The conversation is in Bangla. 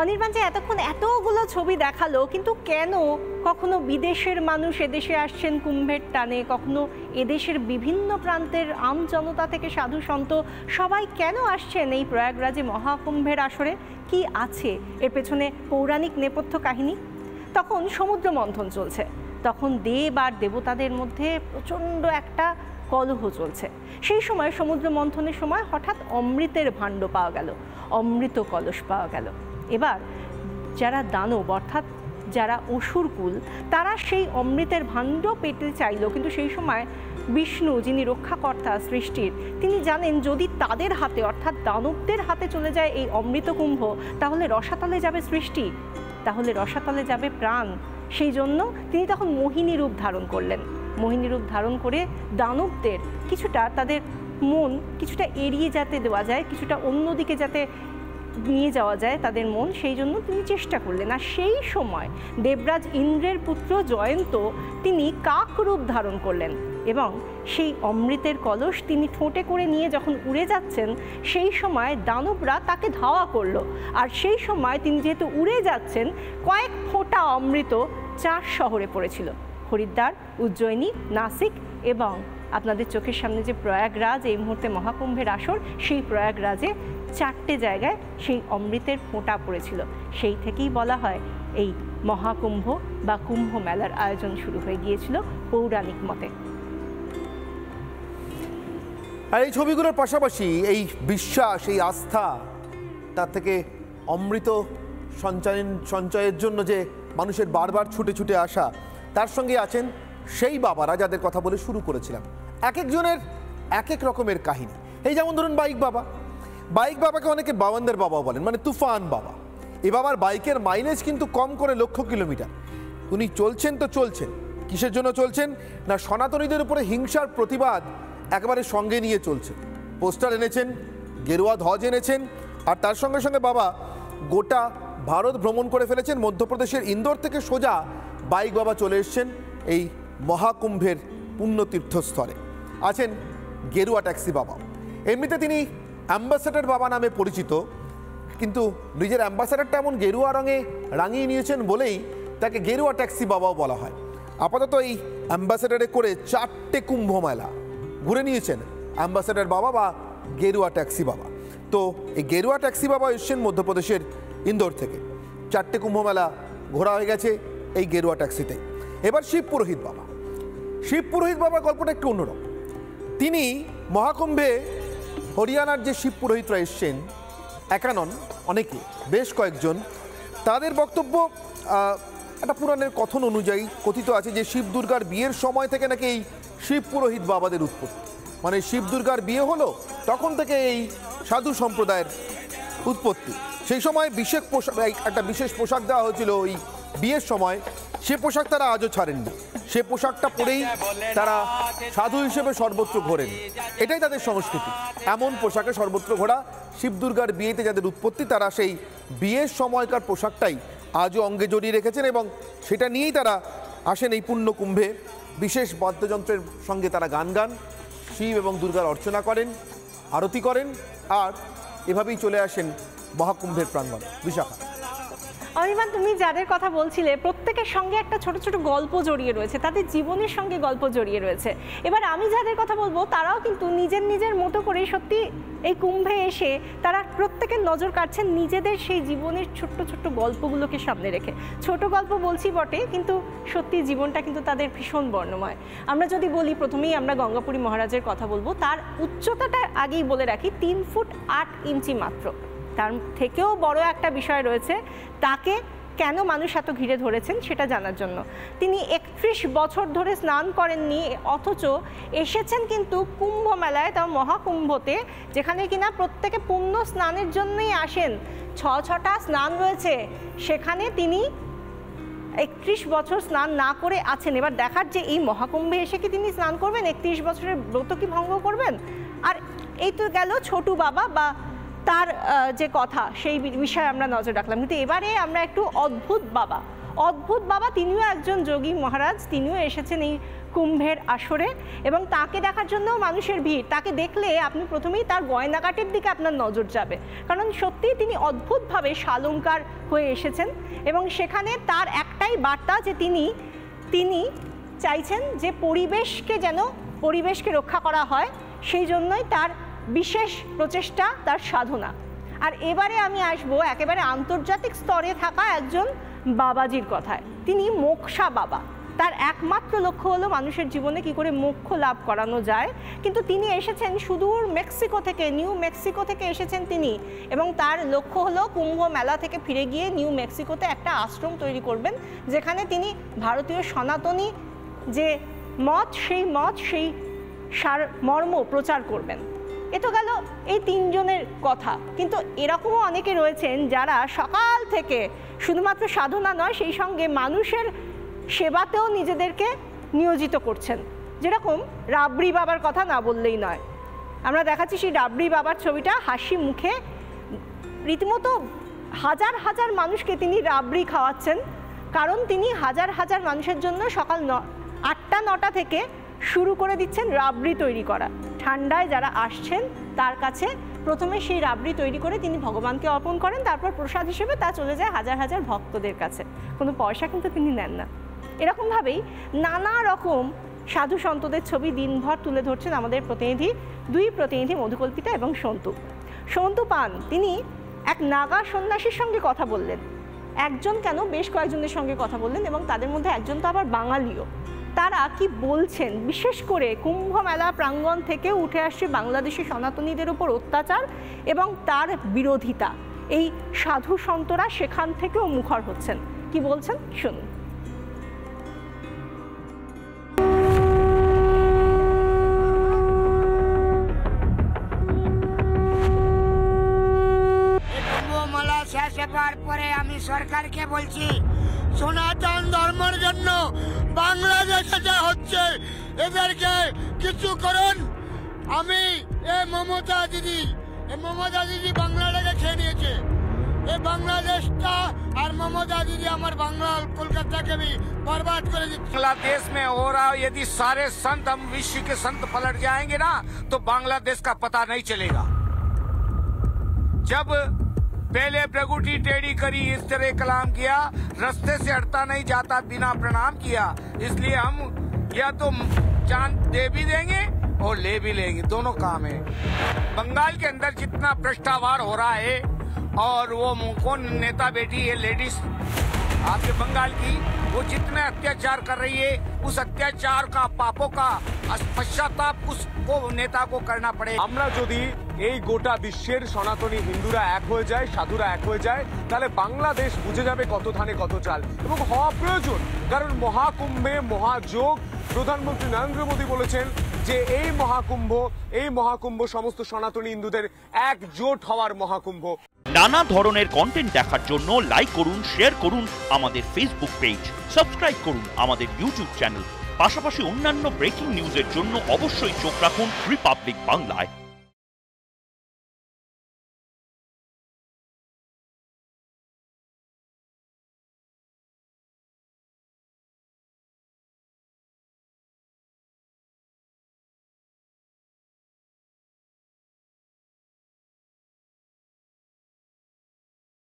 অনির্বাণ যে এতক্ষণ এতগুলো ছবি দেখালো, কিন্তু কেন কখনো বিদেশের মানুষ এদেশে আসছেন কুম্ভের টানে, কখনো এদেশের বিভিন্ন প্রান্তের আম জনতা থেকে সাধু সন্ত সবাই কেন আসছেন এই প্রয়াগরাজে মহাকুম্ভের আসরে? কি আছে এর পেছনে পৌরাণিক নেপথ্য কাহিনী? তখন সমুদ্র মন্থন চলছে, তখন দেব আর দেবতাদের মধ্যে প্রচণ্ড একটা কলহ চলছে। সেই সময় সমুদ্র মন্থনের সময় হঠাৎ অমৃতের ভাণ্ড পাওয়া গেল, অমৃত কলস পাওয়া গেল। এবার যারা দানব অর্থাৎ যারা অসুরকুল, তারা সেই অমৃতের ভাণ্ড পেতে চাইল, কিন্তু সেই সময় বিষ্ণু, যিনি রক্ষাকর্তা সৃষ্টির, তিনি জানেন যদি তাদের হাতে অর্থাৎ দানবদের হাতে চলে যায় এই অমৃত কুম্ভ, তাহলে রসাতলে যাবে সৃষ্টি, তাহলে রসাতলে যাবে প্রাণ। সেই জন্য তিনি তখন মোহিনী রূপ ধারণ করলেন। মোহিনী রূপ ধারণ করে দানবদের কিছুটা, তাদের মন কিছুটা এড়িয়ে যাতে দেওয়া যায়, কিছুটা অন্যদিকে যাতে নিয়ে যাওয়া যায় তাদের মন, সেই জন্য তিনি চেষ্টা করলেন। আর সেই সময় দেবরাজ ইন্দ্রের পুত্র জয়ন্ত তিনি কাক রূপ ধারণ করলেন এবং সেই অমৃতের কলস তিনি ঠোঁটে করে নিয়ে যখন উড়ে যাচ্ছেন, সেই সময় দানবরা তাকে ধাওয়া করলো। আর সেই সময় তিনি যেহেতু উড়ে যাচ্ছেন, কয়েক ফোঁটা অমৃত 4 শহরে পড়েছিল: হরিদ্বার, উজ্জয়িনী, নাসিক এবং আপনাদের চোখের সামনে যে প্রয়াগরাজ এই মুহূর্তে মহাকুম্ভের আসর, সেই প্রয়াগরাজে 4টে জায়গায় সেই অমৃতের ফোঁটা পড়েছিল। সেই থেকেই বলা হয় এই মহাকুম্ভ বা কুম্ভ মেলার আয়োজন শুরু হয়ে গিয়েছিল পৌরাণিক মতে। আর এই ছবিগুলোর পাশাপাশি এই বিশ্বাস, এই আস্থা, তার থেকে অমৃত সঞ্চয়ের জন্য যে মানুষের বারবার ছুটে ছুটে আসা, তার সঙ্গে আছেন সেই বাবারা যাদের কথা বলে শুরু করেছিলাম। এক একজনের এক এক রকমের কাহিনী। এই যেমন ধরুন বাইক বাবা। বাইক বাবাকে অনেকে বাওয়ানদের বাবাও বলেন, মানে তুফান বাবা। এ বাবার বাইকের মাইলেজ কিন্তু কম করে লক্ষ কিলোমিটার। উনি চলছেন তো চলছেন, কিসের জন্য চলছেন না সনাতনীদের উপরে হিংসার প্রতিবাদ একেবারে সঙ্গে নিয়ে চলছেন। পোস্টার এনেছেন, গেরুয়া ধ্বজ এনেছেন, আর তার সঙ্গে সঙ্গে বাবা গোটা ভারত ভ্রমণ করে ফেলেছেন। মধ্যপ্রদেশের ইন্দোর থেকে সোজা বাইক বাবা চলে এসছেন এই মহাকুম্ভের পুণ্য তীর্থস্থলে। আছেন গেরুয়া ট্যাক্সি বাবা। এমনিতে তিনি অ্যাম্বাসেডর বাবা নামে পরিচিত, কিন্তু নিজের অ্যাম্বাসেডরটা এমন গেরুয়া রঙে রাঙিয়ে নিয়েছেন বলেই তাকে গেরুয়া ট্যাক্সি বাবাও বলা হয়। আপাতত এই অ্যাম্বাসেডরে করে 4টে কুম্ভ মেলা ঘুরে নিয়েছেন অ্যাম্বাসেডর বাবা বা গেরুয়া ট্যাক্সি বাবা। তো এই গেরুয়া ট্যাক্সি বাবা এসছেন মধ্যপ্রদেশের ইন্দোর থেকে। 4টে কুম্ভ মেলা ঘোরা হয়ে গেছে এই গেরুয়া ট্যাক্সিতেই। এবার শিব পুরোহিত বাবা। শিব পুরোহিত বাবার গল্পটা একটু অন্যরকম। তিনি মহাকুম্ভে হরিয়ানার যে শিব পুরোহিতরা এসছেন, একা নন, অনেকে, বেশ কয়েকজন, তাদের বক্তব্য একটা পুরাণের কথন অনুযায়ী কথিত আছে যে শিব দুর্গার বিয়ের সময় থেকে নাকি এই শিব পুরোহিত বাবাদের উৎপত্তি। মানে শিব দুর্গার বিয়ে হলো তখন থেকে এই সাধু সম্প্রদায়ের উৎপত্তি। সেই সময় একটা বিশেষ পোশাক দেওয়া হয়েছিল ওই বিয়ের সময়, সে পোশাক তারা আজও ছাড়েননি। সে পোশাকটা পরেই তারা সাধু হিসেবে সর্বত্র ঘোরেন। এটাই তাদের সংস্কৃতি, এমন পোশাকে সর্বত্র ঘোরা। শিব দুর্গার বিয়েতে যাদের উৎপত্তি, তারা সেই বিয়ের সময়কার পোশাকটাই আজও অঙ্গে জড়িয়ে রেখেছেন এবং সেটা নিয়েই তারা আসেন এই পুণ্য কুম্ভে। বিশেষ বাদ্যযন্ত্রের সঙ্গে তারা গান গান, শিব এবং দুর্গার অর্চনা করেন, আরতি করেন, আর এভাবেই চলে আসেন মহাকুম্ভের প্রাঙ্গণে। বিশাখা, অনির্বাণ, তুমি যাদের কথা বলছিলে প্রত্যেকের সঙ্গে একটা ছোট ছোট গল্প জড়িয়ে রয়েছে, তাদের জীবনের সঙ্গে গল্প জড়িয়ে রয়েছে। এবার আমি যাদের কথা বলবো তারাও কিন্তু নিজের নিজের মতো করে সত্যি এই কুম্ভে এসে তারা প্রত্যেকের নজর কাটছেন নিজেদের সেই জীবনের ছোট্ট ছোট্ট গল্পগুলোকে সামনে রেখে। ছোট গল্প বলছি বটে, কিন্তু সত্যি জীবনটা কিন্তু তাদের ভীষণ বর্ণময়। আমরা যদি বলি, প্রথমেই আমরা গঙ্গাপুরী মহারাজের কথা বলবো। তার উচ্চতাটা আগেই বলে রাখি, 3 ফুট 8 ইঞ্চি মাত্র। তার থেকেও বড় একটা বিষয় রয়েছে, তাকে কেন মানুষ এত ঘিরে ধরেছেন সেটা জানার জন্য। তিনি 31 বছর ধরে স্নান করেননি, অথচ এসেছেন কিন্তু কুম্ভ মেলায়, তাও মহাকুম্ভতে, যেখানে কিনা প্রত্যেকে পুণ্য স্নানের জন্যই আসেন। 6টা স্নান রয়েছে, সেখানে তিনি 31 বছর স্নান না করে আছেন। এবার দেখার যে এই মহাকুম্ভে এসে কি তিনি স্নান করবেন, 31 বছরের ব্রত কি ভঙ্গ করবেন? আর এই তো গেল ছোটু বাবা বা তার যে কথা, সেই বিষয়ে আমরা নজর রাখলাম। কিন্তু এবারে আমরা একটু অদ্ভুত বাবা, অদ্ভুত বাবা, তিনিও একজন যোগী মহারাজ, তিনিও এসেছেন এই কুম্ভের আসরে এবং তাকে দেখার জন্য মানুষের ভিড়। তাকে দেখলে আপনি প্রথমেই তার গয়নাকাটির দিকে আপনার নজর যাবে, কারণ সত্যিই তিনি অদ্ভুতভাবে শালঙ্কার হয়ে এসেছেন এবং সেখানে তার একটাই বার্তা যে তিনি চাইছেন যে পরিবেশকে রক্ষা করা হয়, সেই জন্যই তার বিশেষ প্রচেষ্টা, তার সাধনা। আর এবারে আমি আসবো একেবারে আন্তর্জাতিক স্তরে থাকা একজন বাবাজির কথায়। তিনি মোক্ষা বাবা। তার একমাত্র লক্ষ্য হলো মানুষের জীবনে কি করে মোক্ষ লাভ করানো যায়। কিন্তু তিনি এসেছেন সুদূর মেক্সিকো থেকে, নিউ মেক্সিকো থেকে এসেছেন তিনি, এবং তার লক্ষ্য হলো কুম্ভ মেলা থেকে ফিরে গিয়ে নিউ মেক্সিকোতে একটা আশ্রম তৈরি করবেন, যেখানে তিনি ভারতীয় সনাতনী যে মত, সেই মর্ম প্রচার করবেন। এ তো গেল এই তিনজনের কথা, কিন্তু এরকমও অনেকে রয়েছেন যারা সকাল থেকে শুধুমাত্র সাধনা নয়, সেই সঙ্গে মানুষের সেবাতেও নিজেদেরকে নিয়োজিত করছেন। যেরকম রাবড়ি বাবার কথা না বললেই নয়। আমরা দেখাচ্ছি সেই রাবড়ি বাবার ছবিটা, হাসি মুখে রীতিমতো হাজার হাজার মানুষকে তিনি রাবড়ি খাওয়াচ্ছেন, কারণ তিনি হাজার হাজার মানুষের জন্য সকাল 8টা-9টা থেকে শুরু করে দিচ্ছেন রাবড়ি তৈরি করা। ঠান্ডায় যারা আসছেন তার কাছে প্রথমে সেই রাবড়ি তৈরি করে তিনি ভগবানকে অর্পণ করেন, তারপর প্রসাদ হিসেবে তা চলে যায় হাজার হাজার ভক্তদের কাছে। কোনো পয়সা কিন্তু তিনি নেন না। এরকমভাবেই নানা রকম সাধু সন্তদের ছবি দিনভর তুলে ধরছেন আমাদের দুই প্রতিনিধি মধুকল্পিতা এবং সন্তু পান। তিনি এক নাগা সন্ন্যাসীর সঙ্গে কথা বললেন, একজন কেন বেশ কয়েকজনের সঙ্গে কথা বললেন, এবং তাদের মধ্যে একজন তো আবার বাঙালিও। তারা কি বলছেন, বিশেষ করে কুম্ভ মেলা প্রাঙ্গণ থেকে উঠে আসছে বাংলাদেশি সনাতনীদের উপর অত্যাচার এবং তার বিরোধিতা। এই সাধু সন্তরা সেখান থেকেও মুখর হচ্ছেন। কি বলছেন শুনুন। পরে আমি সরকারকে বলছি, সনাতন ধর্মের জন্য বাংলাদেশে যা হচ্ছে এদেরকে কিছু করুন। আমি মমতা দিদি বাংলাটাকে খেয়ে নিয়েছে। এই বাংলাদেশটা আর মমতা দিদি আমার বাংলা কলকাতাকে भी बर्बाद করে দিচ্ছে। बांग्लादेश में हो रहा, यदि सारे संत हम विश्व के संत पलट जाएंगे ना, तो बांग्लादेश का पता नहीं चलेगा। जब पहले प्रगुटी टेढ़ी करी, इस तरह कलाम किया, रास्ते से हटता नहीं जाता बिना प्रणाम किया। इसलिए हम या तो चांद दे भी देंगे और ले भी लेंगे, दोनों काम है। बंगाल के अंदर जितना भ्रष्टाचार हो रहा है, और वो कौन नेता बेटी है लेडीज आपके बंगाल की, वो जितने अत्याचार कर रही है, उस अत्याचार का पापों का पश्चाताप उसको नेता को करना पड़े। আমরা যদি এই গোটা বিশ্বের সনাতনী হিন্দুরা এক হয়ে যায়, সাধুরা এক হয়ে যায়, তাহলে বাংলাদেশ বুঝে যাবে কত ধানে কত চাল, এবং হওয়া প্রয়োজন। কারণ মহাকুম্ভে মহাযোগ, প্রধানমন্ত্রী নরেন্দ্র মোদী বলেছেন যে এই মহাকুম্ভ সমস্ত সনাতনী হিন্দুদের একজোট হওয়ার মহাকুম্ভ। নানা ধরনের কন্টেন্ট দেখার জন্য লাইক করুন, শেয়ার করুন আমাদের ফেসবুক পেজ, সাবস্ক্রাইব করুন আমাদের ইউটিউব চ্যানেল। পাশাপাশি অন্যান্য ব্রেকিং নিউজের জন্য অবশ্যই চোখ রাখুন রিপাবলিক বাংলায়।